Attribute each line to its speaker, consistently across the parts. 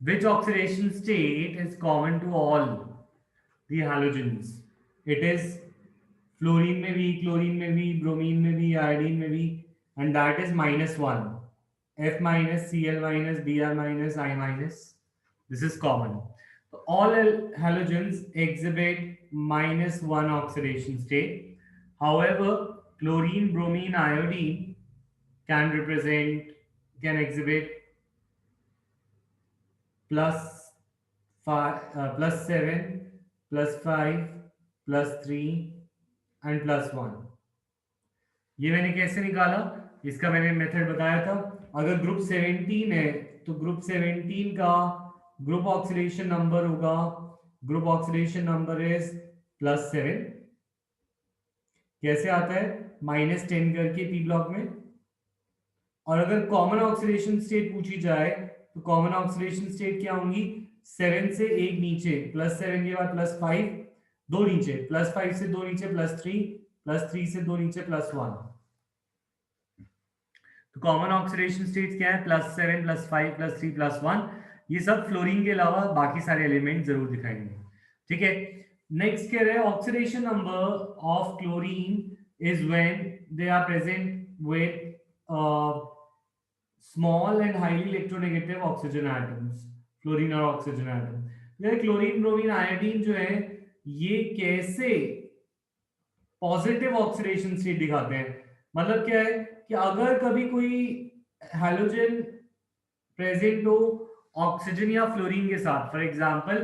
Speaker 1: Which oxidation state is common to all the halogens? It is fluorine में भी, chlorine में भी, bromine में भी, iodine में भी, and that is -1. F minus, Cl minus, Br minus, I minus. This is common. So all halogens exhibit -1 oxidation state. However, chlorine, bromine, iodine can represent, can exhibit plus 5, +7, +5, +3 and +1. ये मैंने कैसे निकाला? इसका मैंने method बताया था. अगर group 17 है तो ग्रुप 17 का ग्रुप ऑक्सीडेशन नंबर होगा, ग्रुप ऑक्सीडेशन नंबर इज +7. कैसे आता है? -10 करके पी ब्लॉक में. और अगर कॉमन ऑक्सीडेशन स्टेट पूछी जाए तो कॉमन ऑक्सीडेशन स्टेट क्या होंगी? 7 से एक नीचे, +7 के बाद +5, दो नीचे, +5 से दो नीचे +3, +3 से दो नीचे +1. तो कॉमन ऑक्सीडेशन स्टेट क्या है? +7, +5, +3, +1. ये सब फ्लोरीन के अलावा बाकी सारे एलिमेंट जरूर दिखाएंगे. ठीक है. नेक्स्ट कह रहे हैं oxidation number of chlorine is when they are present with small and highly electronegative oxygen atoms. Fluorine और ऑक्सीजन एटम. ये क्लोरीन, ब्रोमीन, आयोडीन जो है ये कैसे पॉजिटिव ऑक्सीडेशन स्टेट दिखाते हैं? मतलब क्या है कि अगर कभी कोई हैलोजन प्रेजेंट हो ऑक्सीजन या फ्लोरीन के साथ, फॉर एग्जांपल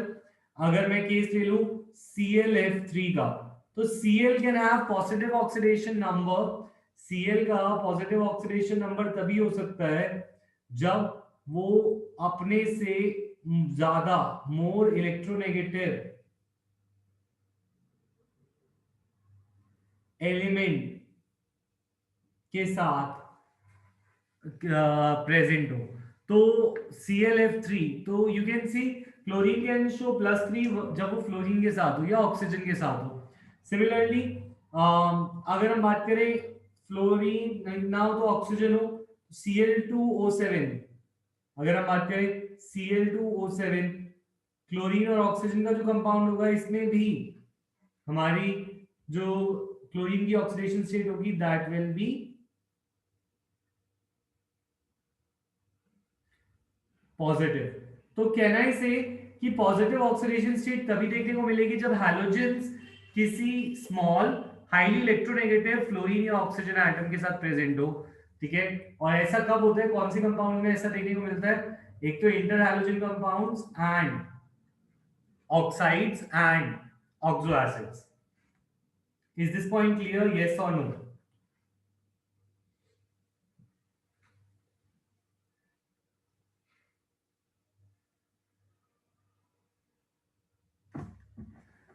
Speaker 1: अगर मैं केस ले लूं ClF3 का, तो Cl can have positive oxidation number. Cl का पॉजिटिव ऑक्सीडेशन नंबर तभी हो सकता है जब वो अपने से ज्यादा मोर इलेक्ट्रोनेगेटिव एलिमेंट के साथ प्रेजेंट हो. तो ClF3, तो you can see chlorine can show +3 जब वो फ्लोरीन के साथ हो या ऑक्सीजन के साथ हो. सिमिलरली अगर हम बात करें फ्लोरीन ना हो तो ऑक्सीजन हो, Cl2O7. अगर हम बात करें Cl2O7, क्लोरीन और ऑक्सीजन का जो कंपाउंड होगा इसमें भी हमारी जो क्लोरीन की ऑक्सीडेशन स्टेट होगी दैट विल बी पॉजिटिव. तो कहना ही से कि पॉजिटिव ऑक्सीडेशन स्टेट तभी देखने को मिलेगी जब हैलोजेंस किसी स्मॉल हाईली इलेक्ट्रोनेगेटिव फ्लोरीन या ऑक्सीजन एटम के साथ प्रेजेंट हो. ठीक है. और ऐसा कब होता है, कौन से कंपाउंड में ऐसा देखने को मिलता है? एक तो inter halogen compounds and oxides and oxo acids. Is this point clear? Yes और नो?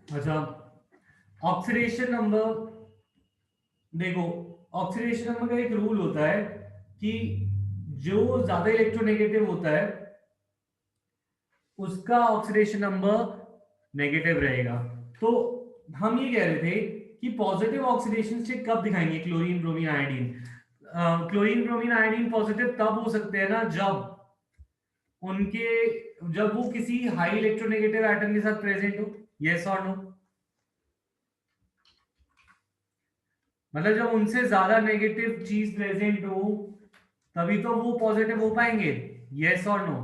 Speaker 1: अच्छा, ऑक्सीडेशन नंबर देखो. ऑक्सीडेशन नंबर का एक रूल होता है कि जो ज्यादा इलेक्ट्रोनेगेटिव होता है उसका ऑक्सीडेशन नंबर नेगेटिव रहेगा. तो हम ये कह रहे थे कि पॉजिटिव ऑक्सीडेशन स्टेट कब दिखाएंगे chlorine, bromine, iodine. Chlorine, bromine, iodine positive तब हो सकते हैं ना उनके जब वो किसी हाई इलेक्ट्रोनेगेटिव एटम के साथ प्रेजेंट हो. यस और नो? मतलब जब उनसे ज्यादा नेगेटिव चीज प्रेजेंट हो तभी तो वो पॉजिटिव हो पाएंगे. यस और नो?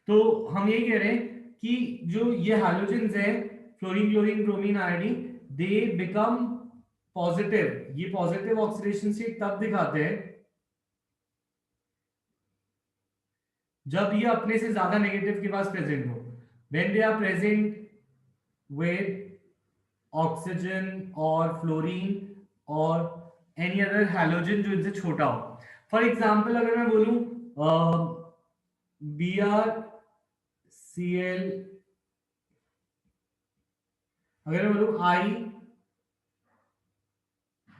Speaker 1: तो हम यही कह रहे हैं कि जो ये हैलोजेंस है fluorine, chlorine, bromine, iodine, they become positive. ये पॉजिटिव ऑक्सीडेशन स्टेट तब दिखाते हैं जब ये अपने से ज्यादा नेगेटिव के पास प्रेजेंट हो. When they are present with oxygen और फ्लोरीन और एनी अदर हैलोजन जो इनसे छोटा हो. फॉर एग्जाम्पल अगर मैं बोलूं BrCl, अगर मैं बोलूं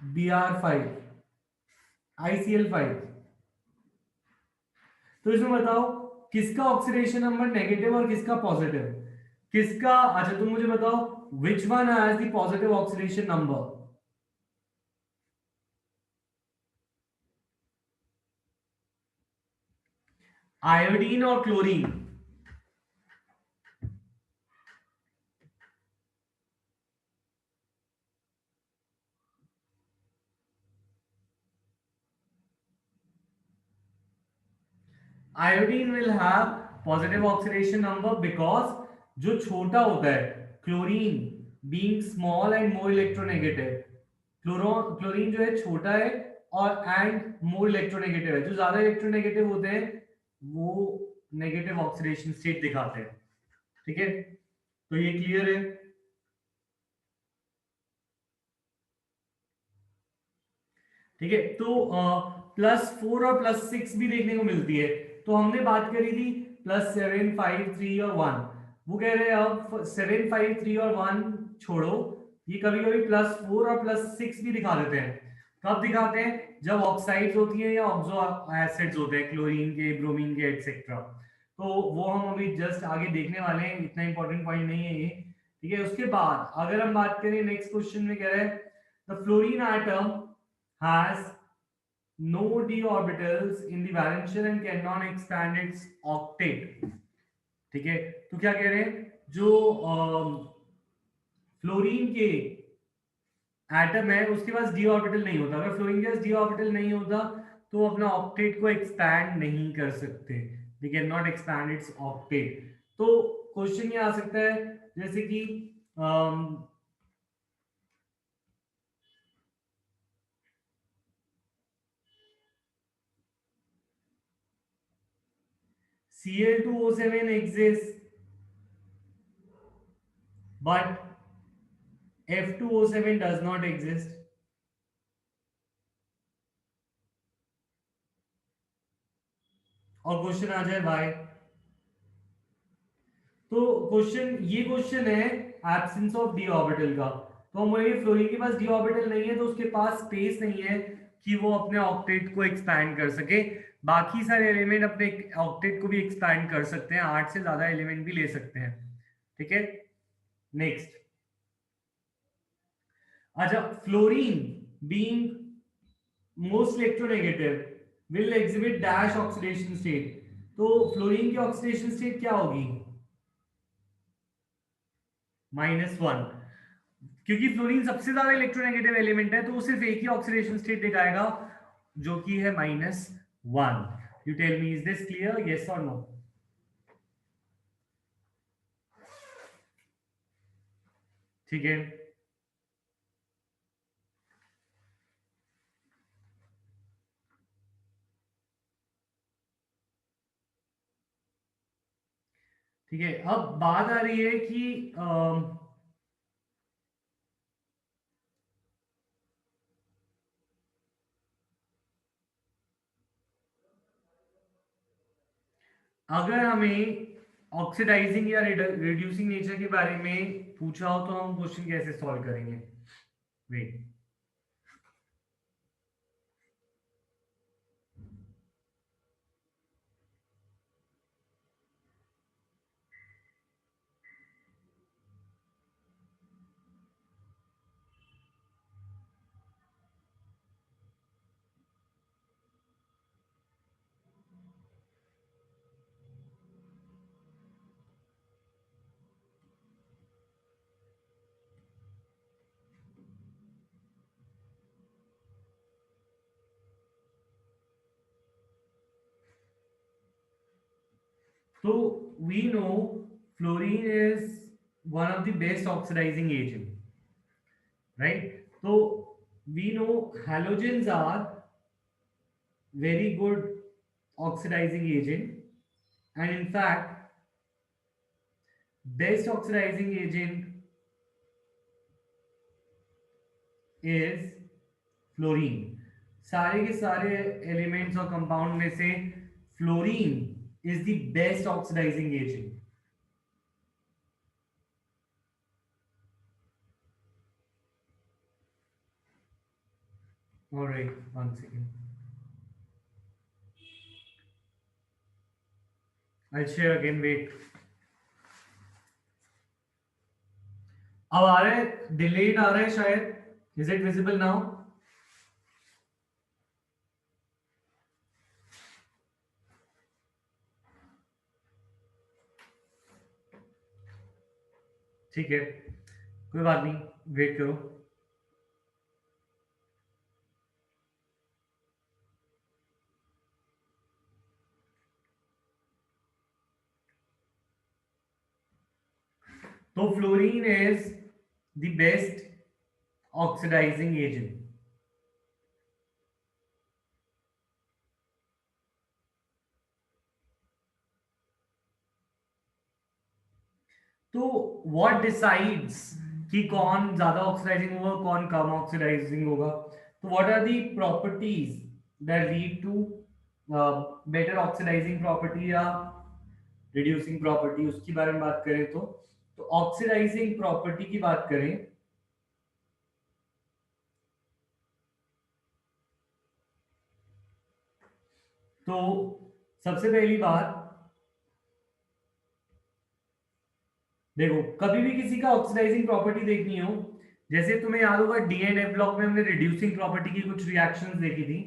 Speaker 1: IBr5, ICl5, तो इसमें बताओ किसका ऑक्सीडेशन नंबर नेगेटिव और किसका पॉजिटिव? किसका? अच्छा तुम मुझे बताओ which one has the positive oxidation number? Iodine or chlorine? Iodine will have positive oxidation number because जो छोटा होता है chlorine being small and more electronegative, chlorine जो है छोटा है और एंड मोर इलेक्ट्रोनेगेटिव है, जो ज्यादा इलेक्ट्रोनेगेटिव होते हैं वो नेगेटिव ऑक्सीडेशन स्टेट दिखाते हैं। ठीक है, तो ये क्लियर है। ठीक है, तो +4 और +6 भी देखने को मिलती है। तो हमने बात करी थी +7, 5, 3 और 1। वो कह रहे हैं अब 7, 5, 3 और 1 छोड़ो, ये कभी कभी +4 और +6 भी दिखा देते हैं। कब दिखाते हैं? जब ऑक्साइड्स होती हैं या ऑक्सो एसिड्स होते हैं, क्लोरीन के, ब्रोमीन के, एटसेट्रा। तो वो हम अभी जस्ट आगे देखने वाले हैं, इतना इंपॉर्टेंट पॉइंट नहीं है ये। ठीक है, उसके बाद अगर हम बात करें नेक्स्ट क्वेश्चन में, कह रहे हैं the fluorine atom has no d orbitals in the valence shell and cannot expand its octet। ठीक है, तो क्या कह रहे हैं, जो फ्लोरीन के एटम है उसके पास डी ऑर्बिटल नहीं होता। अगर फ्लोरीन के पास डी ऑर्बिटल नहीं होता तो अपना ऑक्टेट को एक्सपैंड नहीं कर सकते, they can not expand it's octet. तो क्वेश्चन ये आ सकता है जैसे कि Cl2O7 exists but F2O7 does not exist। और क्वेश्चन आ जाए बाय। तो ये क्वेश्चन है एब्सेंस ऑफ डी ऑर्बिटल का। तो हम बोलेंगे फ्लोरीन के पास डी ऑर्बिटल नहीं है तो उसके पास स्पेस नहीं है कि वो अपने ऑक्टेट को एक्सपैंड कर सके। बाकी सारे एलिमेंट अपने ऑक्टेट को भी एक्सपैंड कर सकते हैं, 8 से ज्यादा एलिमेंट भी ले सकते हैं। ठीक है, नेक्स्ट। अच्छा, fluorine being most electronegative will exhibit dash oxidation state. तो फ्लोरीन की ऑक्सीडेशन स्टेट क्या होगी? -1, क्योंकि फ्लोरीन सबसे ज्यादा इलेक्ट्रोनेगेटिव एलिमेंट है तो वो सिर्फ एक ही ऑक्सीडेशन स्टेट दिखाएगा जो कि है -1। You tell me, is this clear, yes और नो? ठीक है, ठीक है। अब बात आ रही है कि अगर हमें ऑक्सीडाइजिंग या रिड्यूसिंग नेचर के बारे में पूछा हो तो हम क्वेश्चन कैसे सॉल्व करेंगे? Wait, so we know fluorine is one of the best oxidizing agent, right? So we know halogens are very good oxidizing agent, and in fact best oxidizing agent is fluorine। सारे के सारे elements और compound में से fluorine is the best oxidising agent. Alright, one second, I share again, wait. अब आ रहा है, डिलेड आ रहा है शायद, इज इट विजिबल नाउ? ठीक है, कोई बात नहीं, वेट करो। तो fluorine is the best oxidising agent. तो व्हाट डिसाइड्स कि कौन ज्यादा ऑक्सीडाइजिंग होगा, कौन कम ऑक्सीडाइजिंग होगा? तो what are the properties that lead to better oxidising property या रिड्यूसिंग प्रॉपर्टी, उसकी बारे में बात करें तो ऑक्सीडाइजिंग प्रॉपर्टी की बात करें तो सबसे पहली बात, देखो कभी भी किसी का ऑक्सीडाइजिंग प्रॉपर्टी देखनी हो, जैसे तुम्हें याद होगा डी एंड एफ ब्लॉक में हमने रिड्यूसिंग प्रॉपर्टी की कुछ रिएक्शंस देखी थी,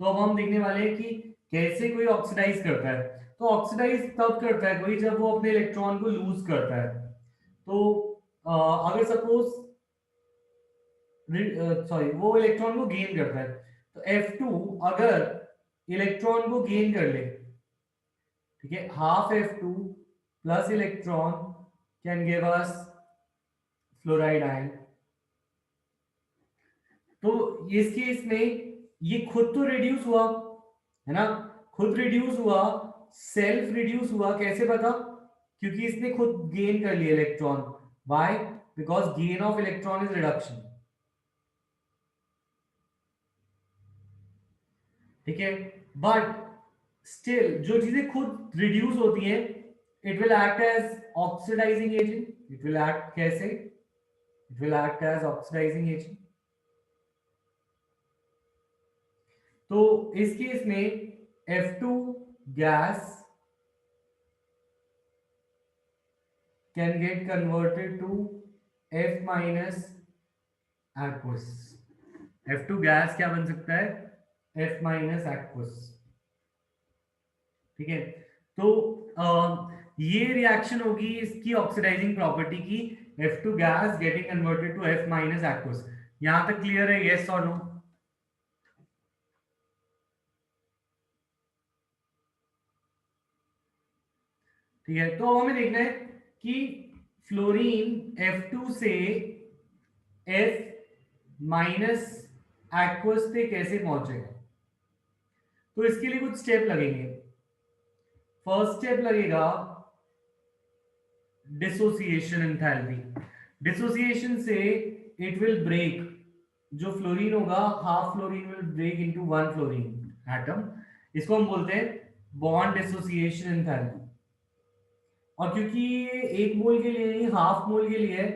Speaker 1: तो अब हम देखने वाले हैं कि कैसे कोई ऑक्सीडाइज करता है। तो ऑक्सीडाइज तब करता है कोई जब वो अपने इलेक्ट्रॉन को लूज करता है। तो अगर सपोज सॉरी वो इलेक्ट्रॉन को गेन करता है, तो F2 अगर इलेक्ट्रॉन को गेन कर ले, ठीक है, half F2 plus electron can give us fluoride ion. तो इस केस में ये खुद तो रिड्यूस हुआ है ना, खुद रिड्यूस हुआ, सेल्फ रिड्यूस हुआ, कैसे पता? क्योंकि इसने खुद गेन कर लिया electron. Why? Because gain of electron is reduction. ठीक है, बट स्टिल जो चीजें खुद रिड्यूस होती हैं, it will act as oxidizing agent. It will act कैसे? It will act as oxidizing agent. तो इस केस में F2 gas can get converted to F minus aqueous। F2 gas क्या बन सकता है? F minus aqueous। ठीक है, तो ये रिएक्शन होगी इसकी ऑक्सीडाइजिंग प्रॉपर्टी की, F2 gas getting converted to F minus aqueous। यहां तक क्लियर है? यस और नो? ठीक है, तो अब हमें देखना है कि फ्लोरीन F2 से F माइनस एक्वस पे कैसे पहुंचेगा। तो इसके लिए कुछ स्टेप लगेंगे। फर्स्ट स्टेप लगेगा डिसोसिएशन एंथैल्पी। डिसोसिएशन से इट विल ब्रेक, जो फ्लोरीन होगा half fluorine will break into one fluorine atom. इसको हम बोलते हैं बॉन्ड डिसोसिएशन एंथैल्पी। और क्योंकि ये एक मोल के लिए नहीं हाफ मोल के लिए है,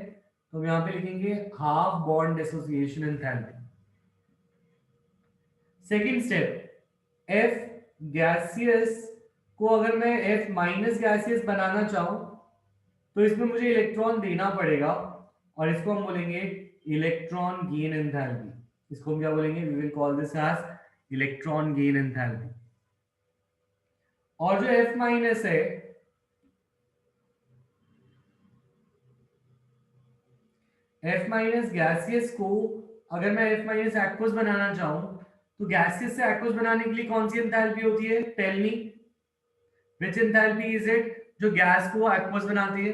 Speaker 1: तो हम यहां पे लिखेंगे half bond dissociation enthalpy. Second step, F gaseous को अगर मैं F माइनस गैसियस बनाना चाहूं, तो इसमें मुझे इलेक्ट्रॉन देना पड़ेगा, और इसको हम बोलेंगे इलेक्ट्रॉन गेन एंथैल्पी। इसको हम क्या बोलेंगे? We will call this as electron gain enthalpy. और जो F माइनस है, F माइनस गैसियस को अगर मैं F माइनस एक्वस बनाना चाहूं, तो गैसियस से एक्वस बनाने के लिए कौन सी एंथैल्पी होती है? Tell me which enthalpy is it जो गैस को एक्वस बनाती है?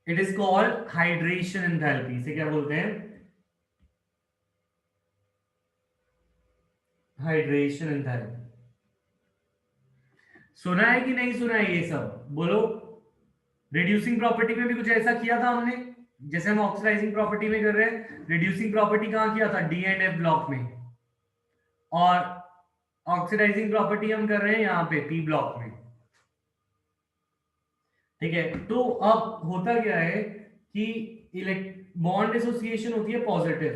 Speaker 1: It is called hydration enthalpy. इसे क्या बोलते हैं? Hydration enthalpy. सुना है कि नहीं सुना है ये सब? बोलो। रिड्यूसिंग प्रॉपर्टी में भी कुछ ऐसा किया था हमने, जैसे हम ऑक्सीडाइजिंग प्रॉपर्टी में कर रहे हैं। रिड्यूसिंग प्रॉपर्टी कहां किया था? डी एंड एफ ब्लॉक में। और ऑक्सीडाइजिंग प्रॉपर्टी हम कर रहे हैं यहाँ पे पी ब्लॉक में। ठीक है, तो अब होता क्या है कि बॉन्ड एसोसिएशन होती है पॉजिटिव,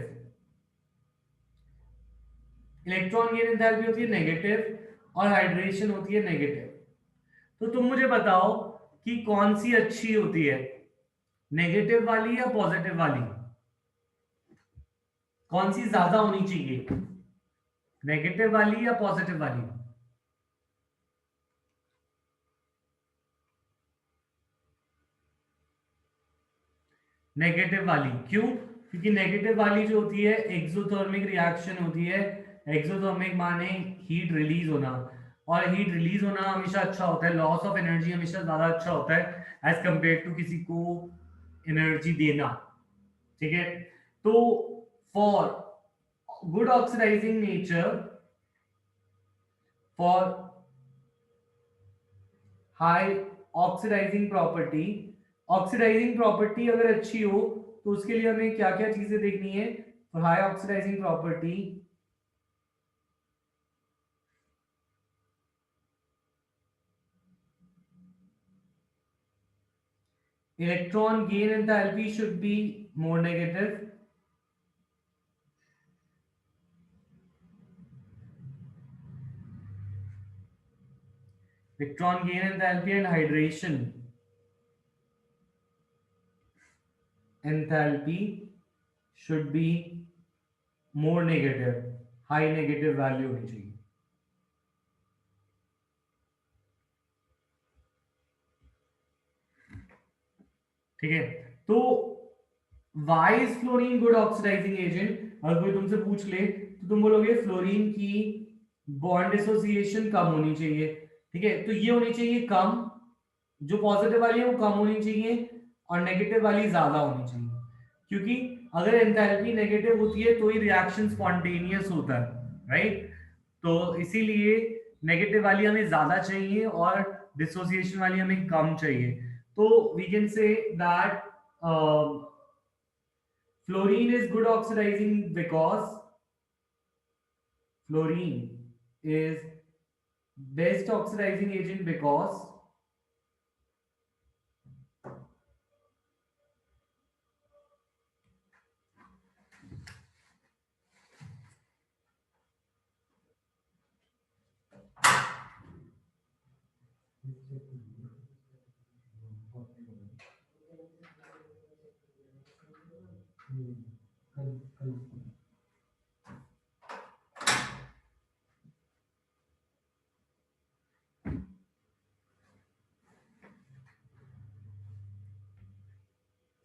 Speaker 1: इलेक्ट्रॉन गेन एंथैल्पी होती है नेगेटिव, और हाइड्रेशन होती है नेगेटिव। तो तुम मुझे बताओ कि कौन सी अच्छी होती है, नेगेटिव वाली या पॉजिटिव वाली, कौन सी ज्यादा होनी चाहिए, नेगेटिव वाली या पॉजिटिव वाली? नेगेटिव वाली। क्यों? क्योंकि नेगेटिव वाली जो होती है एक्सोथर्मिक रिएक्शन होती है। एक्सोथर्मिक माने हीट रिलीज होना, और हीट रिलीज होना हमेशा अच्छा होता है, लॉस ऑफ एनर्जी हमेशा ज्यादा अच्छा होता है एज कंपेयर टू किसी को एनर्जी देना। ठीक है, तो for good oxidising nature, for high oxidising property, oxidising property अगर अच्छी हो तो उसके लिए हमें क्या क्या चीजें देखनी है? For high oxidising property, electron gain enthalpy should be more negative. Electron gain enthalpy and hydration enthalpy should be more negative. High negative value होनी चाहिए। ठीक है, तो why is fluorine good oxidizing agent? अगर कोई तुमसे पूछ ले तो तुम बोलोगे फ्लोरीन की बॉन्ड एसोसिएशन कम होनी चाहिए। ठीक है, तो ये होनी चाहिए कम, जो पॉजिटिव वाली है वो कम होनी चाहिए और नेगेटिव वाली ज्यादा होनी चाहिए, क्योंकि अगर एंथैल्पी नेगेटिव होती है तो ही रिएक्शन स्पॉन्टेनियस होता है, राइट? तो इसीलिए नेगेटिव वाली हमें ज्यादा चाहिए और डिसोसिएशन वाली हमें कम चाहिए। तो we can say that fluorine is good oxidizing because fluorine is best oxidizing agent because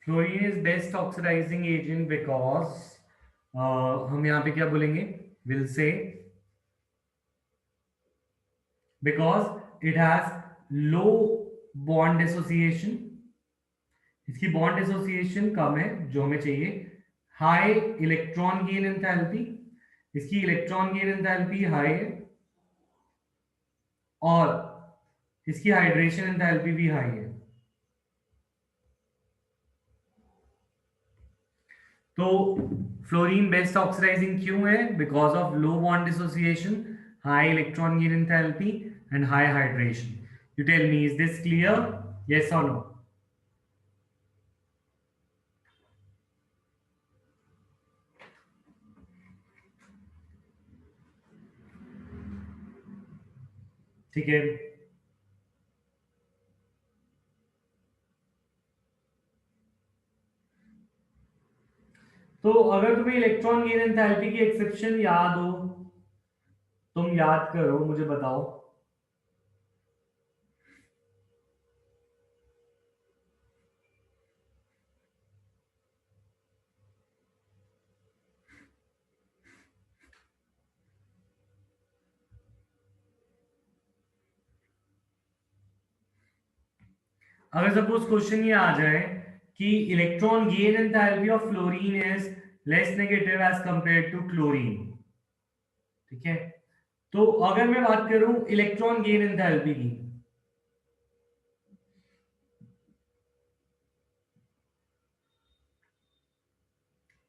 Speaker 1: fluorine is best oxidising agent because हम यहाँ पे क्या बोलेंगे, will say because it has low bond association, इसकी बॉन्ड एसोसिएशन कम है जो हमें चाहिए। हाई इलेक्ट्रॉन गेन एंथैल्पी, इसकी इलेक्ट्रॉन गेन एंथैल्पी हाई है और इसकी हाइड्रेशन एंथैल्पी भी हाई है। तो फ्लोरीन बेस्ट ऑक्सीडाइजिंग क्यों है? Because of low bond dissociation, high electron gain enthalpy and high hydration. You tell me, is this clear? Yes और नो? ठीक है, तो अगर तुम्हें इलेक्ट्रॉन गेन एंथैल्पी की एक्सेप्शन याद हो, तुम याद करो, मुझे बताओ। अगर सपोज क्वेश्चन ये आ जाए कि electron gain enthalpy of fluorine is less negative as compare to chlorine, ठीक है, तो अगर मैं बात करूं इलेक्ट्रॉन गेन एंथैल्पी की,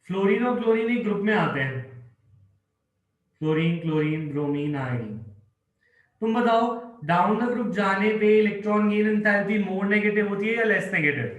Speaker 1: फ्लोरीन और क्लोरीन एक ग्रुप में आते हैं, फ्लोरीन, क्लोरीन, ब्रोमीन, आयोडीन। तुम बताओ, डाउन द ग्रुप जाने पे electron gain enthalpy more negative होती है या less negative?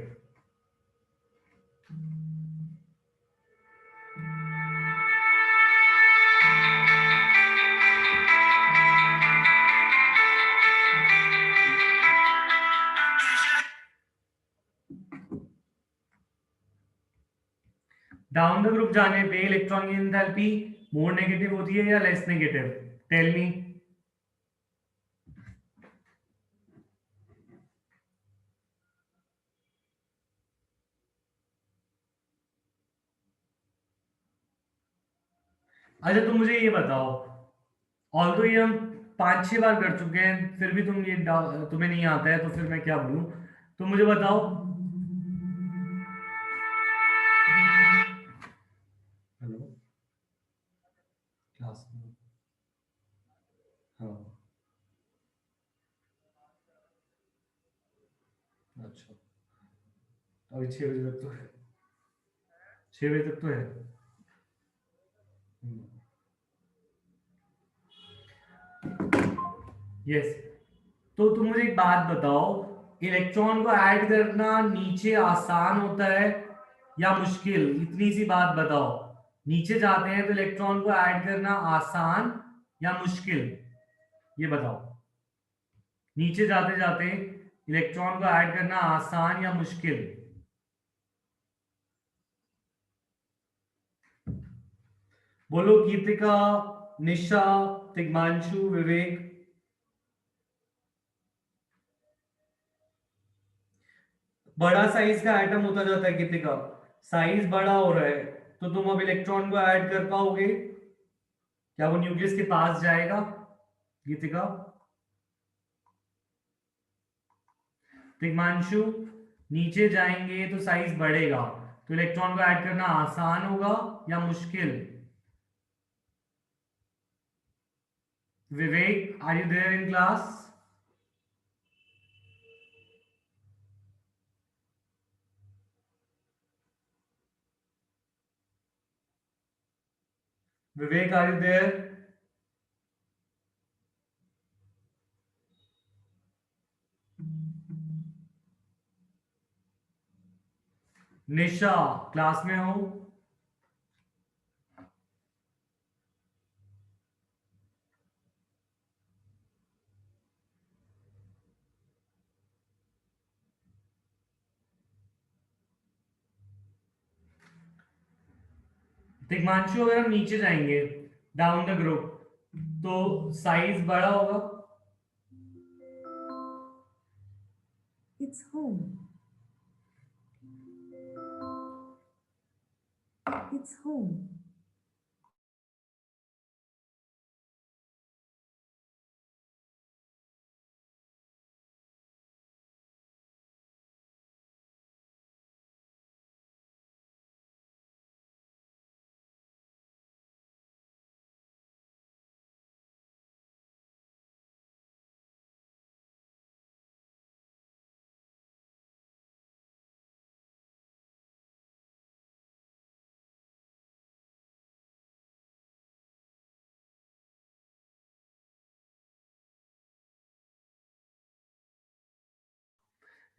Speaker 1: Down the group जाने पे इलेक्ट्रॉन की एंथैल्पी मोर नेगेटिव होती है या लेस नेगेटिव? Tell me. अच्छा तुम मुझे ये बताओ, ऑल्दो ये हम 5-6 बार कर चुके हैं, फिर भी तुम्हें नहीं आता है, तो फिर मैं क्या बोलूं? तुम मुझे बताओ। हेलो क्लास में। हाँ। अच्छा, अभी 6 बजे तक तो है। 6 बजे तक तो है। यस। तो तुम मुझे एक बात बताओ, इलेक्ट्रॉन को ऐड करना नीचे आसान होता है या मुश्किल? इतनी सी बात बताओ। नीचे जाते हैं तो इलेक्ट्रॉन को ऐड करना आसान या मुश्किल, ये बताओ। नीचे जाते जाते इलेक्ट्रॉन को ऐड करना आसान या मुश्किल? बोलो गीतिका, निशा, तिग्मांशु, विवेक। बड़ा साइज का एटम होता जाता है गीतिका, साइज बड़ा हो रहा है, तो तुम अब इलेक्ट्रॉन को ऐड कर पाओगे? क्या वो न्यूक्लियस के पास जाएगा गीतिका? तिग्मांशु, नीचे जाएंगे तो साइज बढ़ेगा, तो इलेक्ट्रॉन को ऐड करना आसान होगा या मुश्किल? Vivek, are you there in class? Vivek, are you there? Nisha, class में हो? तिग्मांशु, अगर हम नीचे जाएंगे डाउन द ग्रुप तो साइज बड़ा होगा?
Speaker 2: It's home. It's home.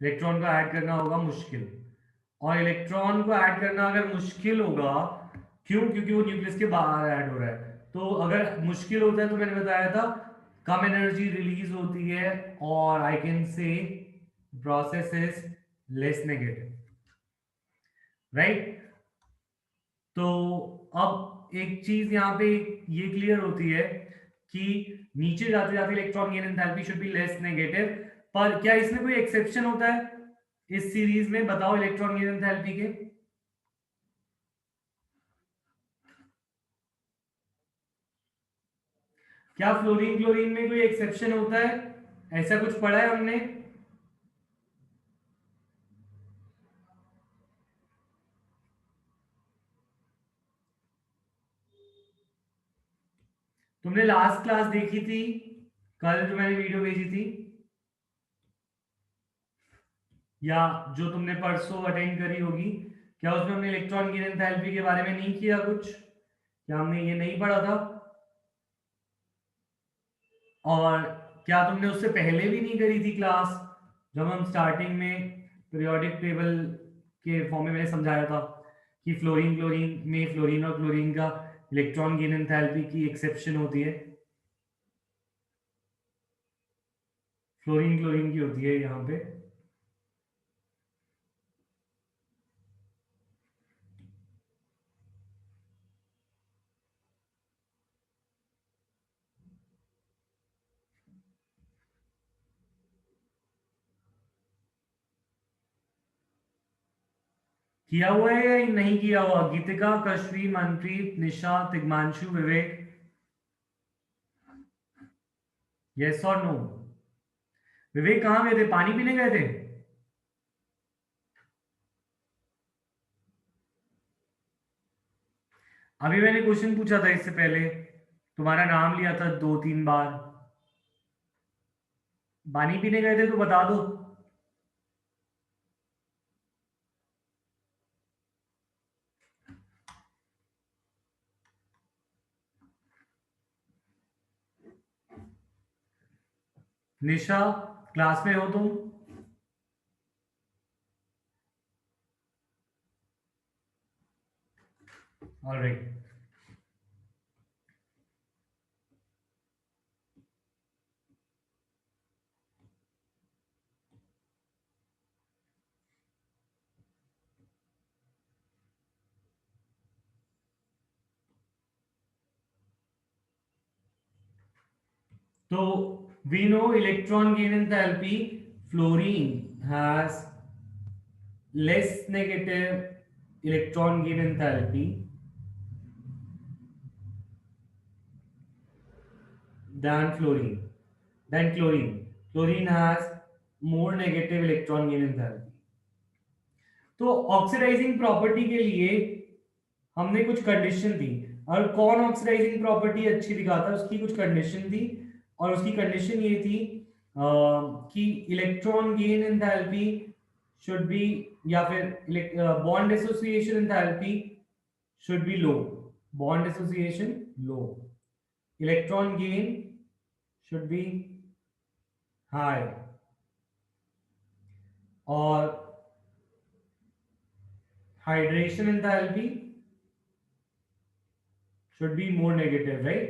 Speaker 1: Electron को ऐड करना होगा मुश्किल, और इलेक्ट्रॉन को ऐड करना अगर मुश्किल होगा, क्यों? क्योंकि वो न्यूक्लियस के बाहर ऐड हो रहा है। तो अगर मुश्किल होता है तो मैंने बताया था कम एनर्जी रिलीज होती है, और I can say process is less negative, right? तो अब एक चीज यहाँ पे ये क्लियर होती है कि नीचे जाते जाते electron gain enthalpy should be less negative, पर क्या इसमें कोई एक्सेप्शन होता है इस सीरीज में? बताओ इलेक्ट्रॉन गेन एंथैल्पी के। क्या फ्लोरीन क्लोरीन में कोई एक्सेप्शन होता है? ऐसा कुछ पढ़ा है हमने? तुमने लास्ट क्लास देखी थी कल जो मैंने वीडियो भेजी थी, या जो तुमने परसों अटेंड करी होगी? क्या उसमें हमने इलेक्ट्रॉन गेन एंथैल्पी के बारे में नहीं किया कुछ? क्या हमने ये नहीं पढ़ा था? और क्या तुमने उससे पहले भी नहीं करी थी क्लास, जब हम स्टार्टिंग में पीरियोडिक टेबल के फॉर्म में मैंने समझाया था कि फ्लोरीन क्लोरीन में फ्लोरीन और क्लोरीन का इलेक्ट्रॉन गेन एंथैल्पी की एक्सेप्शन होती है, फ्लोरीन क्लोरीन की होती है यहाँ पे। किया हुआ है या नहीं किया हुआ? गीतिका, कश्वी, मनप्रीत, निशा, तिग्मांशु, विवेक, यस और नो? विवेक कहाँ गए थे? पानी पीने गए थे? अभी मैंने क्वेश्चन पूछा था इससे पहले, तुम्हारा नाम लिया था 2-3 बार। पानी पीने गए थे तो बता दो। निशा, क्लास में हो तुम? ऑलराइट। तो we know electron gain enthalpy, fluorine has less negative electron gain enthalpy than fluorine, than chlorine. Chlorine has more negative electron gain enthalpy. तो ऑक्सीडाइजिंग प्रॉपर्टी के लिए हमने कुछ कंडीशन दी, और कौन ऑक्सीडाइजिंग प्रॉपर्टी अच्छी दिखाता है उसकी कुछ कंडीशन थी, और उसकी कंडीशन ये थी कि electron gain enthalpy should be, या फिर bond association enthalpy should be low, bond association low, electron gain should be high, और hydration enthalpy should be more negative, right?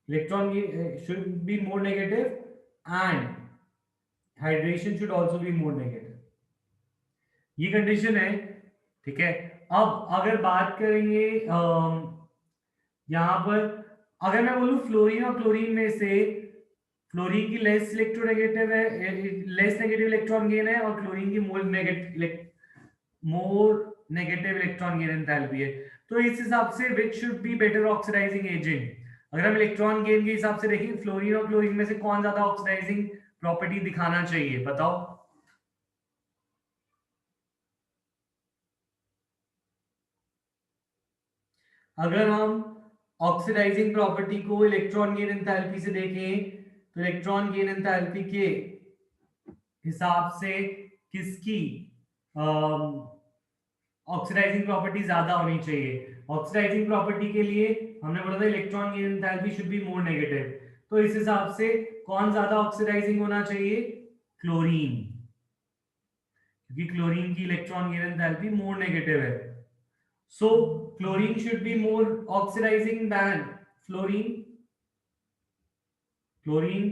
Speaker 1: Electron should be more negative and hydration should also be more negative. ये condition है, ठीक है। अब अगर बात करेंगे यहां पर, अगर मैं बोलूं फ्लोरीन और क्लोरीन में से फ्लोरीन की लेस इलेक्ट्रोनेगेटिव है, लेस नेगेटिव इलेक्ट्रॉन गेन है, और क्लोरीन की more negative electron gain enthalpy है, तो इस हिसाब से which should be better oxidising agent? अगर हम इलेक्ट्रॉन गेन के हिसाब से देखें, फ्लोरीन और क्लोरीन में से कौन ज्यादा ऑक्सीडाइजिंग प्रॉपर्टी दिखाना चाहिए, बताओ। अगर हम ऑक्सीडाइजिंग प्रॉपर्टी को इलेक्ट्रॉन गेन एंथैल्पी से देखें, तो इलेक्ट्रॉन गेन एंथैल्पी के हिसाब से किसकी ऑक्सीडाइजिंग प्रॉपर्टी ज्यादा होनी चाहिए? ऑक्सीडाइजिंग प्रॉपर्टी के लिए हमने बोला था electron gain enthalpy should be more negative, तो इस हिसाब से कौन ज्यादा ऑक्सीडाइजिंग होना चाहिए? क्लोरीन, क्योंकि क्लोरीन की electron gain enthalpy more negative है, so chlorine should be more oxidizing than fluorine, chlorine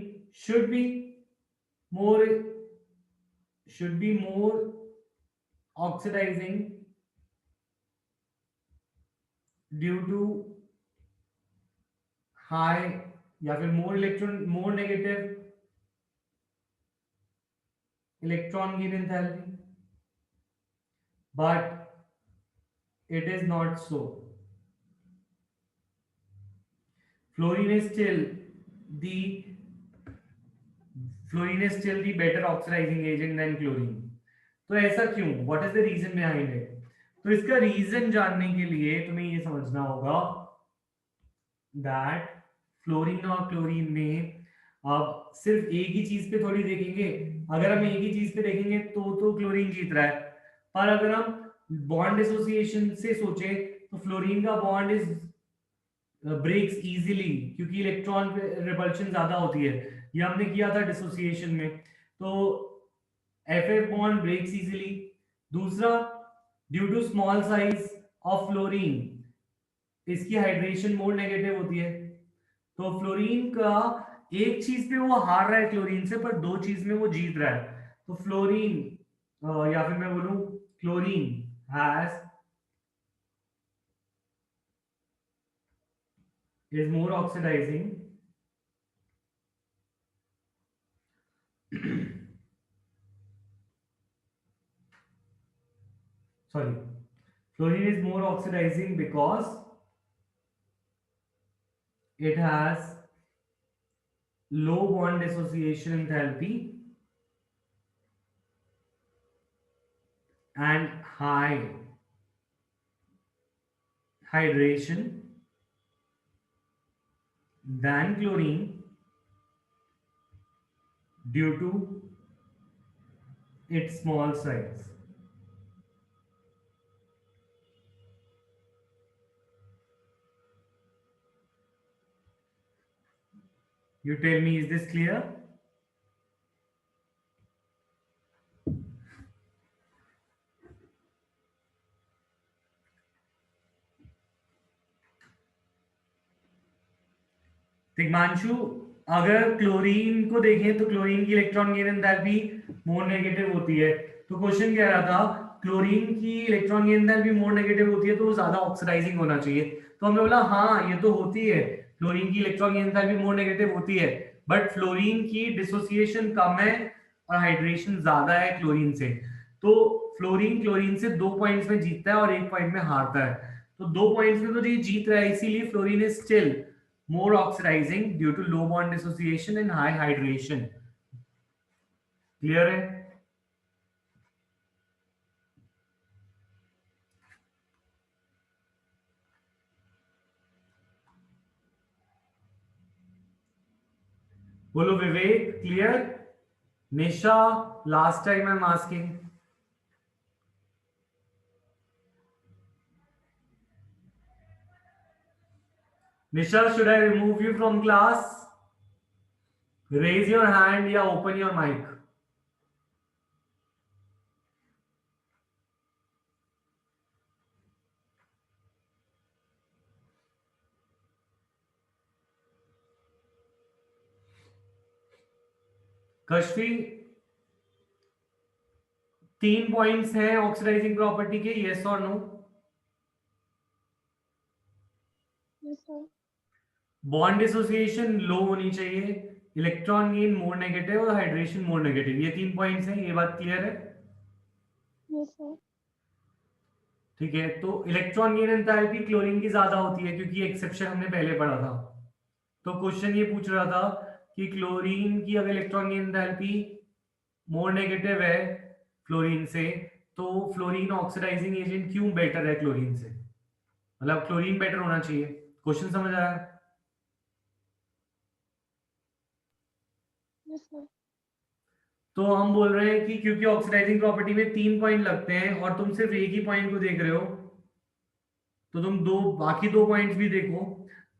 Speaker 1: should be more oxidizing due to high, या फिर more negative electron gain enthalpy, but it is not so. Fluorine is still the better oxidizing agent than chlorine. तो ऐसा क्यों? What is the reason behind it? तो इसका reason जानने के लिए तुम्हें ये समझना होगा that फ्लोरीन और क्लोरीन में अब सिर्फ एक ही चीज पे थोड़ी देखेंगे, अगर हम एक ही चीज पे देखेंगे तो क्लोरीन जीत रहा है, पर अगर हम बॉन्ड एसोसिएशन से सोचे तो फ्लोरीन का बॉन्ड इज ब्रेक्स इजीली, क्योंकि इलेक्ट्रॉन पे रिपल्शन ज्यादा होती है, ये हमने किया था डिसोसिएशन में, तो एफ बॉन्ड ब्रेक्स इजीली। दूसरा, due to small size of fluorine इसकी हाइड्रेशन मोर नेगेटिव होती है, तो फ्लोरीन का एक चीज पे वो हार रहा है क्लोरीन से, पर दो चीज में वो जीत रहा है, तो फ्लोरीन या फिर मैं बोलूं chlorine has is more oxidizing sorry, fluorine is more oxidizing because it has low bond dissociation enthalpy and high hydration than chlorine due to its small size. You tell me, is this clear? Tigmanshu, अगर chlorine को देखें तो chlorine की electron gain enthalpy more negative होती है। तो question कह रहा था क्लोरीन की electron gain enthalpy more negative होती है तो वो ज्यादा ऑक्सीडाइजिंग होना चाहिए। तो हमने बोला हाँ ये तो होती है, क्लोरीन की electron gain enthalpy more negative होती है, बट फ्लोरीन की डिसोसिएशन कम है और हाइड्रेशन ज्यादा है क्लोरीन से। तो फ्लोरीन क्लोरीन से 2 पॉइंट्स में जीतता है और 1 पॉइंट में हारता है। तो 2 पॉइंट्स में तो ये जीत रहा है, इसीलिए fluorine is still more oxidizing due to low bond dissociation and high hydration. Clear है? बोलो Vivek, clear? Nisha, last time I am asking. Nisha, should I remove you from class? Raise your hand या open your mic. कश्फी, 3 points हैं oxidising property के, yes और no? Bond dissociation लो होनी चाहिए, electron gain more negative और hydration more negative, ये 3 points हैं। ये बात क्लियर है? ठीक है, तो इलेक्ट्रॉन गेन एंथैल्पी क्लोरीन की ज्यादा होती है क्योंकि एक्सेप्शन हमने पहले पढ़ा था। तो क्वेश्चन ये पूछ रहा था कि क्लोरीन की अगर electron gain enthalpy more negative है फ्लोरीन से, तो फ्लोरीन ऑक्सीडाइजिंग एजेंट क्यों बेटर है क्लोरीन से, मतलब क्लोरीन बेटर होना चाहिए। क्वेश्चन समझ आया? तो हम बोल रहे हैं कि क्योंकि ऑक्सीडाइजिंग प्रॉपर्टी में 3 पॉइंट लगते हैं और तुम सिर्फ एक ही पॉइंट को देख रहे हो, तो तुम बाकी 2 पॉइंट्स भी देखो।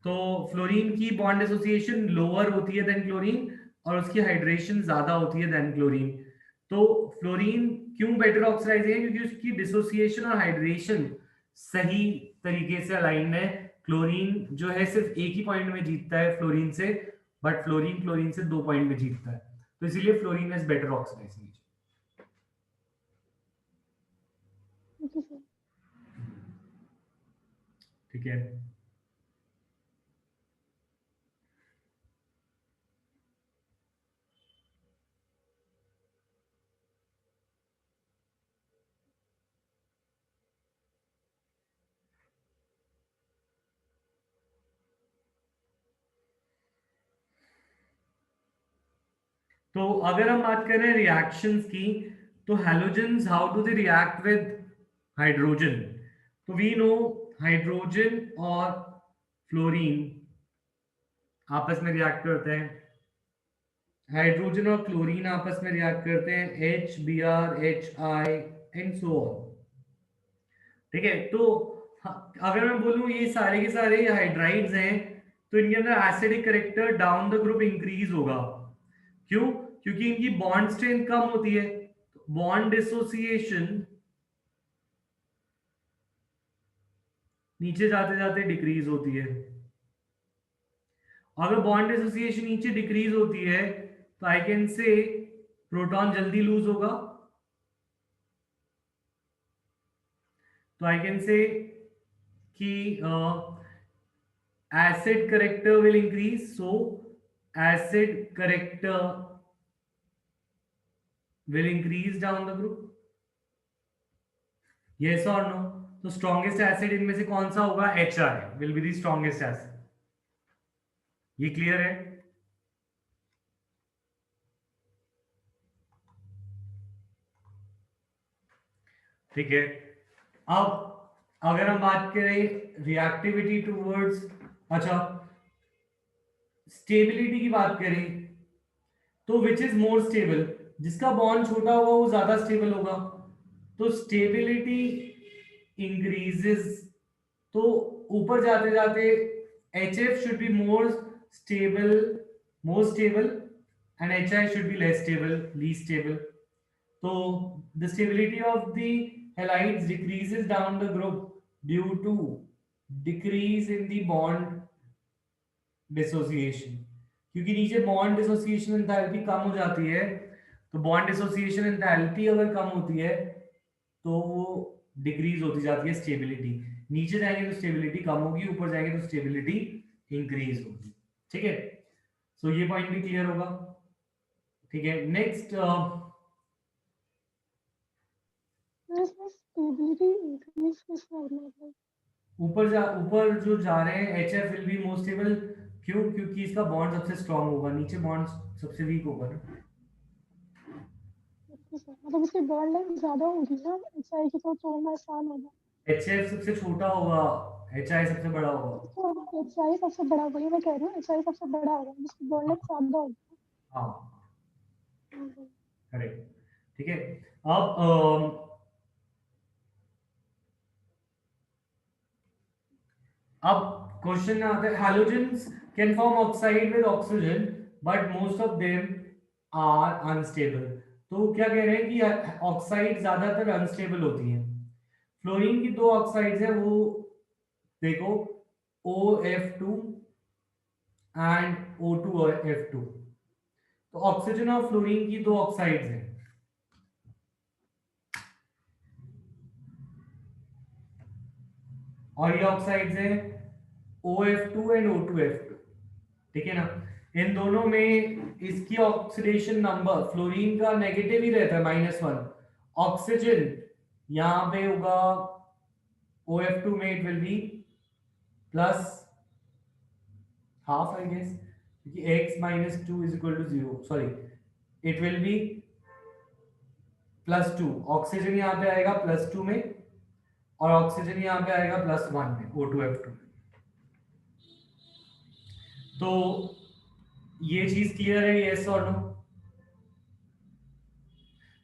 Speaker 1: तो फ्लोरीन की बॉन्ड एसोसिएशन लोअर होती है देन क्लोरीन और उसकी हाइड्रेशन ज्यादा होती है देन क्लोरीन। तो फ्लोरीन क्यों बेटर ऑक्सीडाइजिंग है? क्योंकि उसकी डिसोसिएशन और हाइड्रेशन सही तरीके से अलाइंड है। क्लोरीन जो है सिर्फ एक ही पॉइंट में जीतता है फ्लोरीन से, बट फ्लोरीन क्लोरीन से 2 पॉइंट में जीतता है, तो इसीलिए फ्लोरीन इज बेटर ऑक्सीडाइजिंग। ठीक है, तो अगर हम बात करें रिएक्शंस की, तो halogens how do they react with hydrogen? तो वी नो हाइड्रोजन और फ्लोरीन आपस में रिएक्ट करते हैं, हाइड्रोजन और क्लोरीन आपस में रिएक्ट करते हैं, HBr, HI and so on. ठीक है, तो अगर मैं बोलूं ये सारे के सारे हाइड्राइड्स हैं, तो इनके अंदर acidic character down the group increase होगा। क्यों? क्योंकि इनकी बॉन्ड स्ट्रेंथ कम होती है, बॉन्ड डिसोसिएशन नीचे जाते जाते डिक्रीज होती है। अगर बॉन्ड डिसोसिएशन नीचे डिक्रीज होती है तो आई कैन से प्रोटॉन जल्दी लूज होगा, तो आई कैन से कि acid character will increase, so acid character will increase down the group. Yes और नो? तो स्ट्रॉन्गेस्ट एसिड इनमें से कौन सा होगा? HI will be the strongest acid. ये क्लियर है? ठीक है। अब अगर हम बात करें रिएक्टिविटी टूवर्ड्स, अच्छा स्टेबिलिटी की बात करें, तो विच इज मोर स्टेबल? जिसका बॉन्ड छोटा होगा वो ज्यादा स्टेबल होगा। तो स्टेबिलिटी इंक्रीजेस, तो ऊपर जाते जाते HF should be stable more stable and HI should be less stable, least stable. तो the stability of the halides decreases down the group due to decrease in the bond dissociation, क्योंकि नीचे bond dissociation enthalpy कम हो जाती है। तो bond dissociation enthalpy अगर कम होती है तो वो डिक्रीज होती जाती है स्टेबिलिटी। नीचे जाएंगे तो स्टेबिलिटी कम होगी, ऊपर जाएंगे तो स्टेबिलिटी इंक्रीज होगी। ठीक है, सो ये पॉइंट भी क्लियर होगा। ठीक है, नेक्स्ट ऊपर जो जा रहे हैं HF will be most stable. क्यों? क्योंकि इसका बॉन्ड सबसे स्ट्रांग होगा, नीचे बॉन्ड सबसे वीक होगा ना।
Speaker 2: मतलब इसकी बॉन्ड लेंथ ज्यादा होगी ना, HI की तो छोड़ना आसान होगा।
Speaker 1: HF सबसे छोटा होगा, HI सबसे बड़ा होगा।
Speaker 2: तो HI सबसे बड़ा, वही मैं कह रही हूँ, HI सबसे बड़ा होगा जिसकी बॉन्ड लेंथ ज्यादा होगी।
Speaker 1: हाँ करेक्ट। ठीक है, अब क्वेश्चन आता है, halogens can form oxide with oxygen but most of them are unstable. तो क्या कह रहे हैं कि ऑक्साइड ज्यादातर अनस्टेबल होती हैं। फ्लोरीन की दो ऑक्साइड्स है, वो देखो OF2 एंड O2F2। तो ऑक्सीजन और फ्लोरीन की दो ऑक्साइड्स हैं। और ये ऑक्साइड्स हैं OF2 एंड O2F2। ठीक है ना? इन दोनों में इसकी ऑक्सीडेशन नंबर फ्लोरीन का नेगेटिव ही रहता है -1। ऑक्सीजन यहां पे होगा OF2 में it will be plus half I guess, क्योंकि x - 2 is equal to 0, sorry it will be +2। Oxygen यहां पे आएगा +2 में और ऑक्सीजन यहां पे आएगा +1 में, O2F2 में। तो ये चीज क्लियर है, यस और नो?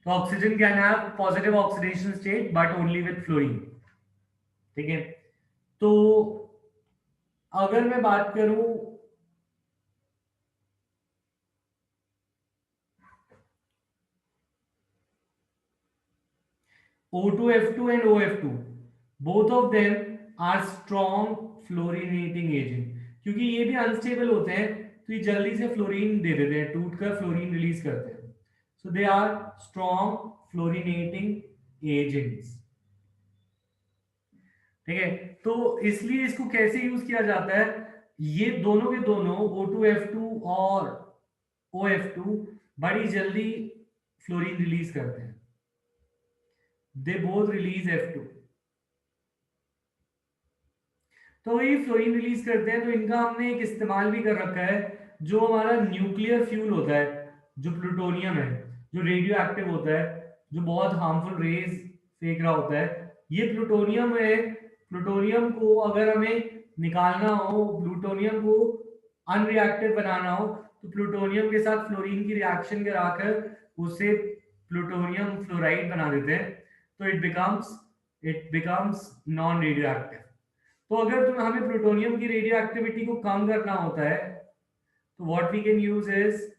Speaker 1: तो oxygen can have positive oxidation state but only with fluorine. ठीक है, तो अगर मैं बात करूं O2F2 and OF2, both of them are strong fluorinating agent। क्योंकि ये भी अनस्टेबल होते हैं तो ये जल्दी से फ्लोरीन दे देते हैं, टूटकर फ्लोरीन रिलीज करते हैं। So they are strong fluorinating agents. ठीक है, तो इसलिए इसको कैसे यूज किया जाता है? ये दोनों के दोनों O2F2 और OF2 बड़ी जल्दी फ्लोरीन रिलीज करते हैं। They both release F2। तो ये फ्लोरीन रिलीज करते हैं, तो इनका हमने एक इस्तेमाल भी कर रखा है। जो हमारा न्यूक्लियर फ्यूल होता है, जो प्लूटोनियम है, जो रेडियो एक्टिव होता है, जो बहुत हार्मफुल रेज फेंक रहा होता है, ये प्लूटोनियम है। प्लूटोनियम को अगर हमें निकालना हो, प्लूटोनियम को अनरिएक्टिव बनाना हो, तो प्लूटोनियम के साथ फ्लोरीन की रिएक्शन कराकर उसे प्लूटोनियम फ्लोराइड बना देते हैं। तो it becomes non radio active. तो अगर हमें प्लूटोनियम की रेडियो एक्टिविटी को कम करना होता है, तो what we can use is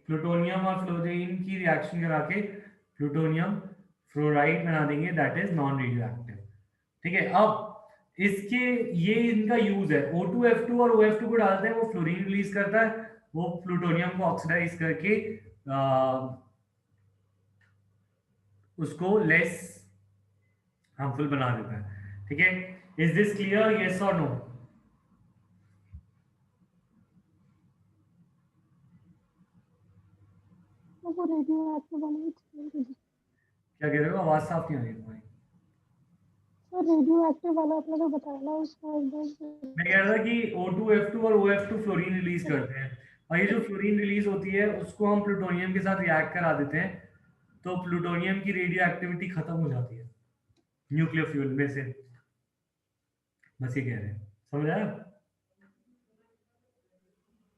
Speaker 1: plutonium और फ्लोरीन की रिएक्शन करा के प्लूटोनियम फ्लोराइड बना देंगे, that is non radioactive. ठीक है, अब इसके ये इनका यूज है। O2F2 और OF2 को डालते हैं, वो फ्लोरीन रिलीज करता है, वो प्लूटोनियम को ऑक्सीडाइज करके उसको लेस हार्मफुल बना देता है। ठीक है, इज दिस क्लियर, यस और नो?
Speaker 2: तो वो रेडियो एक्टिव वाला एक्सप्लेन कीजिए।
Speaker 1: क्या कह रहे हो, आवाज साफ नहीं आ रही तुम्हारी।
Speaker 2: सर रेडियो एक्टिव वाला आपने जो बताया ना उसका
Speaker 1: मैं कह रहा था कि O2F2 और OF2 फ्लोरीन रिलीज करते हैं, और ये जो फ्लोरीन रिलीज होती है उसको हम प्लूटोनियम के साथ रिएक्ट करा देते हैं, तो प्लूटोनियम की रेडियो एक्टिविटी खत्म हो जाती है न्यूक्लियर फ्यूल में से। बस ये कह रहे हैं, समझ आया?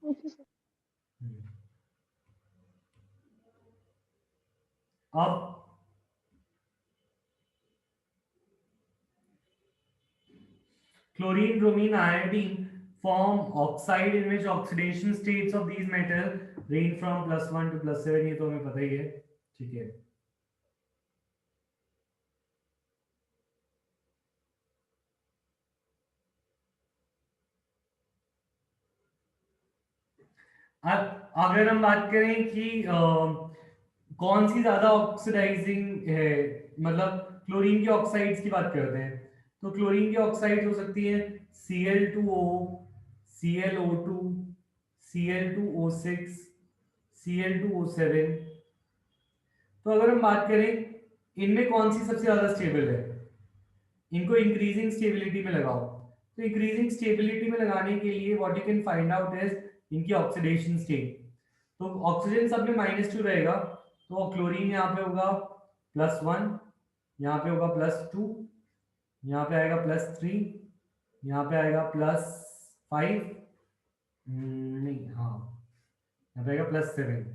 Speaker 2: Okay sir.
Speaker 1: हम्म। अब chlorine, bromine, iodine form oxide in which oxidation states of these metal range from +1 to +7, ये तो हमें पता ही है, ठीक है। अब अगर हम बात करें कि कौन सी ज्यादा ऑक्सीडाइजिंग है, मतलब क्लोरीन की ऑक्साइड्स की बात करते हैं, तो क्लोरीन की ऑक्साइड हो सकती है Cl2O, ClO2, Cl2O6, Cl2O7। तो अगर हम बात करें इनमें कौन सी सबसे ज्यादा स्टेबल है, इनको इंक्रीजिंग स्टेबिलिटी में लगाओ। तो इंक्रीजिंग स्टेबिलिटी में लगाने के लिए what you can find out is इनकी ऑक्सीडेशन स्टेट। तो ऑक्सीजन सब में -2 रहेगा, तो क्लोरीन यहाँ पे होगा +1, यहाँ पे होगा +2, यहाँ पे आएगा +3, यहाँ पे आएगा +5, नहीं हाँ, यहाँ पे आएगा +7।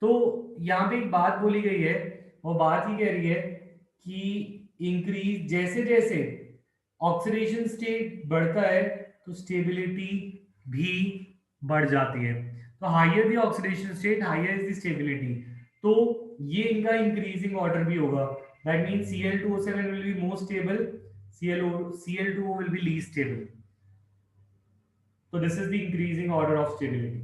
Speaker 1: तो यहाँ पे एक बात बोली गई है, वो बात ही कह रही है कि इंक्रीज जैसे जैसे ऑक्सीडेशन स्टेट बढ़ता है तो स्टेबिलिटी भी बढ़ जाती है। तो higher the oxidation state higher is the stability, तो ये इनका इंक्रीजिंग ऑर्डर भी होगा। That means Cl2O7 will be more stable, Cl2O will be least stable. So this is the increasing order of stability.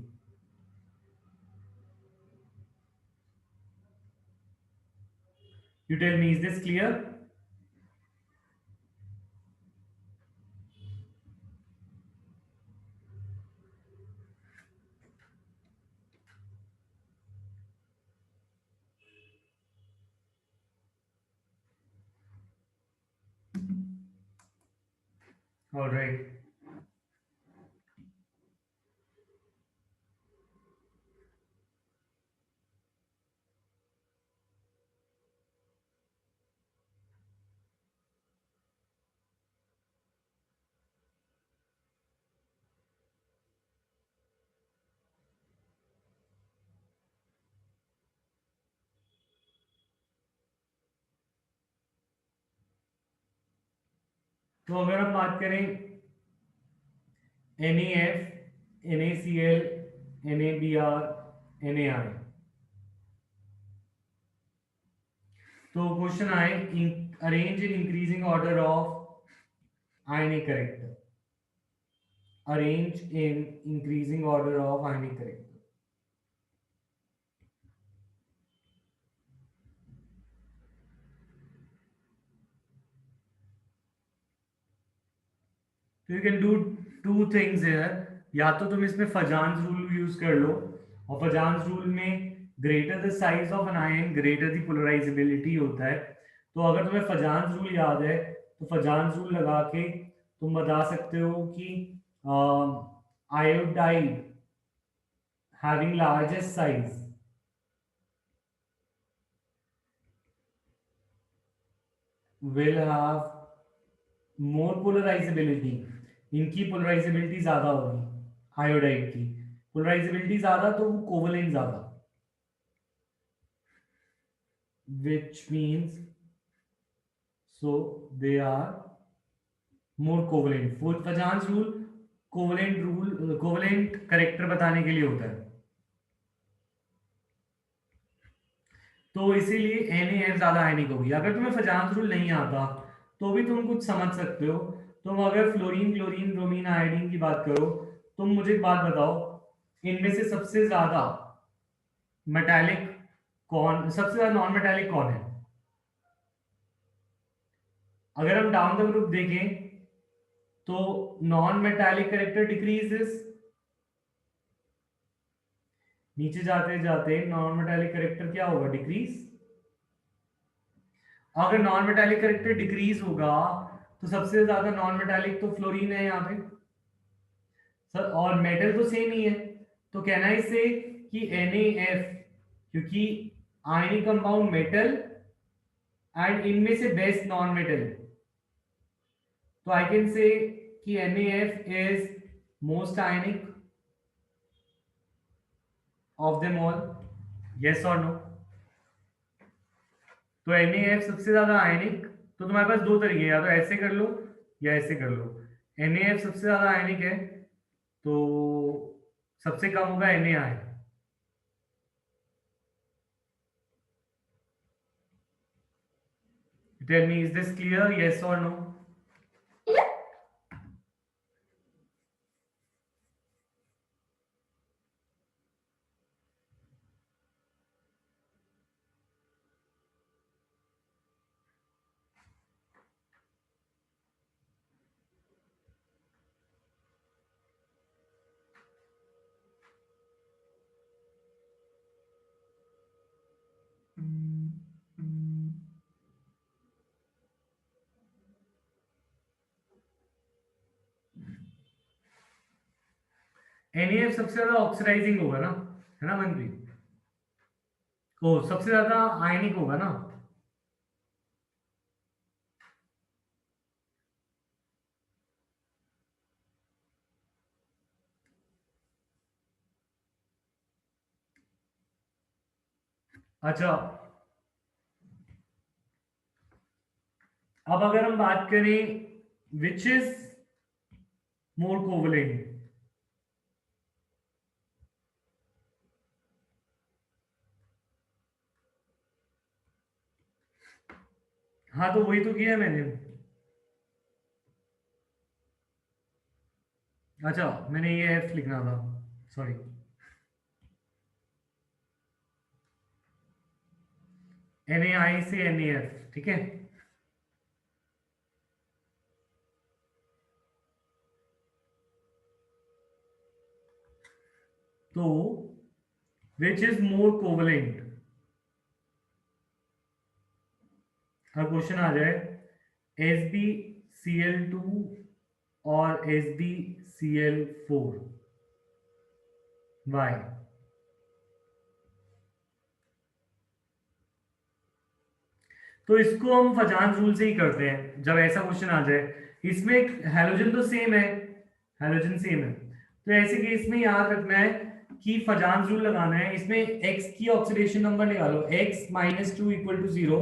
Speaker 1: You tell me, is this clear? All right. तो अगर हम बात करें NaF, NaCl, NaBr, NaI, तो question आए arrange in increasing order of ionic character, arrange in increasing order of ionic character. तो you can do two things here, या तो तुम इसमें फजान्स रूल यूज कर लो, और फजान्स रूल में greater the size of an ion greater the polarizability होता है। तो अगर तुम्हें फजान्स रूल याद है तो फजान्स रूल लगा के तुम बता सकते हो कि iodide having largest size will have more polarisability, इनकी पोलराइजेबिलिटी ज्यादा होगी, आयोडाइड की पोलराइजेबिलिटी ज्यादा तो कोवलेंट ज्यादा, which means so they are more covalent। फजान्स rule covalent character बताने के लिए होता है, तो इसीलिए NaF ज्यादा आयनिक होगी। अगर तुम्हें फजान्स रूल नहीं आता तो भी तुम कुछ समझ सकते हो। तुम अगर फ्लोरीन, क्लोरीन, ब्रोमीन, आयोडीन की बात करो, तुम मुझे एक बात बताओ, इनमें से सबसे ज्यादा मेटालिक कौन, सबसे ज्यादा नॉन मेटालिक कौन है? अगर हम डाउन द ग्रुप देखें तो नॉन मेटालिक करेक्टर डिक्रीजेस, नीचे जाते जाते नॉन मेटालिक करेक्टर क्या होगा, डिक्रीज। अगर नॉन मेटालिक करेक्टर डिक्रीज होगा तो सबसे ज्यादा नॉन मेटालिक तो फ्लोरीन है यहाँ पे सर, और मेटल तो सेम ही है, तो कहना इसे कि NaF, क्योंकि आयनिक कंपाउंड मेटल एंड इनमें से बेस्ट नॉन मेटल, तो आई कैन से कि NaF is most ionic of them all, yes और नो। तो NaF सबसे ज्यादा आयनिक, तो तुम्हारे पास दो तरीके, या तो ऐसे कर लो या ऐसे कर लो। NaF सबसे ज्यादा आयनिक है तो सबसे कम होगा Na। Tell me, is this clear? Yes or no? NaF सबसे ज्यादा ऑक्सीडाइजिंग होगा ना, है ना मनप्रीत? ओ, सबसे ज्यादा आयनिक होगा ना। अच्छा, अब अगर हम बात करें विच इज मोर कोवलेंट, हाँ तो वही तो किया है मैंने। अच्छा, मैंने ये एफ लिखना था, सॉरी। NaI से NaF, ठीक है। तो विच इज मोर कोवलेंट, अगर क्वेश्चन आ जाए SbCl2 और SbCl4, वाई? तो इसको हम फजान रूल से ही करते हैं जब ऐसा क्वेश्चन आ जाए। इसमें हैलोजन तो सेम है, हैलोजन सेम है, तो ऐसे केस में याद रखना है कि फजान रूल लगाना है। इसमें x की ऑक्सीडेशन नंबर निकालो, x-2 equal to 0,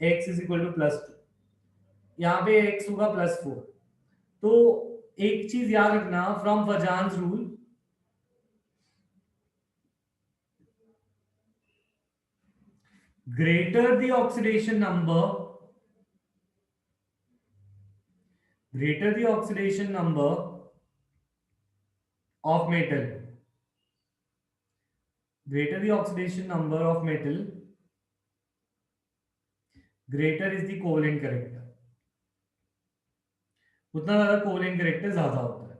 Speaker 1: x is equal to +2, यहाँ पे x होगा +4। तो एक चीज याद रखना from Fajans rule, greater the oxidation number, greater the oxidation number of metal, greater the oxidation number of metal, greater is the covalent character, उतना ज्यादा कोवलेंट कैरेक्टर ज्यादा होता है।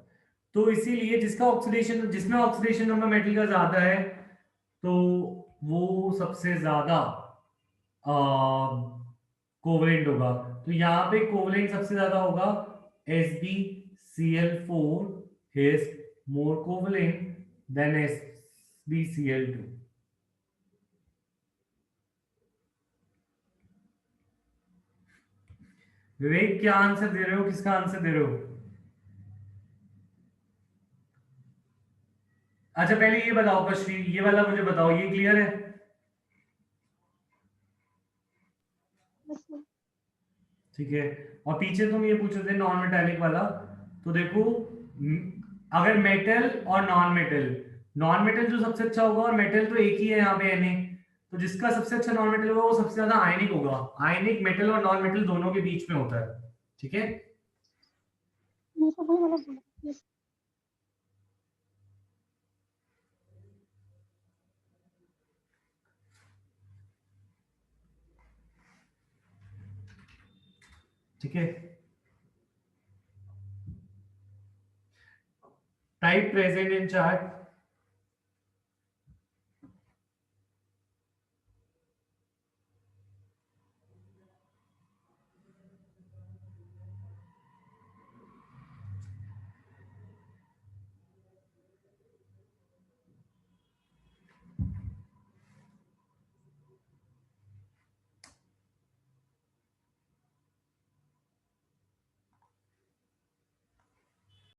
Speaker 1: तो इसीलिए जिसका ऑक्सीडेशन, जिसमें ऑक्सीडेशन नंबर मेटल का ज्यादा है तो वो सबसे ज्यादा कोवलेंट होगा। तो यहाँ पे कोवलेंट सबसे ज्यादा होगा SbCl4 is more covalent than SbCl2। विवेक, क्या आंसर दे रहे हो, किसका आंसर दे रहे हो? अच्छा, पहले ये बताओ कश्री, ये वाला मुझे बताओ, ये क्लियर है?
Speaker 2: Yes, sir.
Speaker 1: ठीक है। और पीछे तुम ये पूछ रहे थे नॉन मेटेलिक वाला, तो देखो अगर मेटल और नॉन मेटल, नॉन मेटल जो सबसे अच्छा होगा और मेटल तो एक ही है यहाँ पे Na, तो जिसका सबसे अच्छा नॉन मेटल होगा वो सबसे ज्यादा आयनिक होगा। आयनिक मेटल और नॉन मेटल दोनों के बीच में होता है, ठीक है।
Speaker 2: ये सब वही वाला बोला। Yes.
Speaker 1: ठीक है, टाइप प्रेजेंट इन चार्ट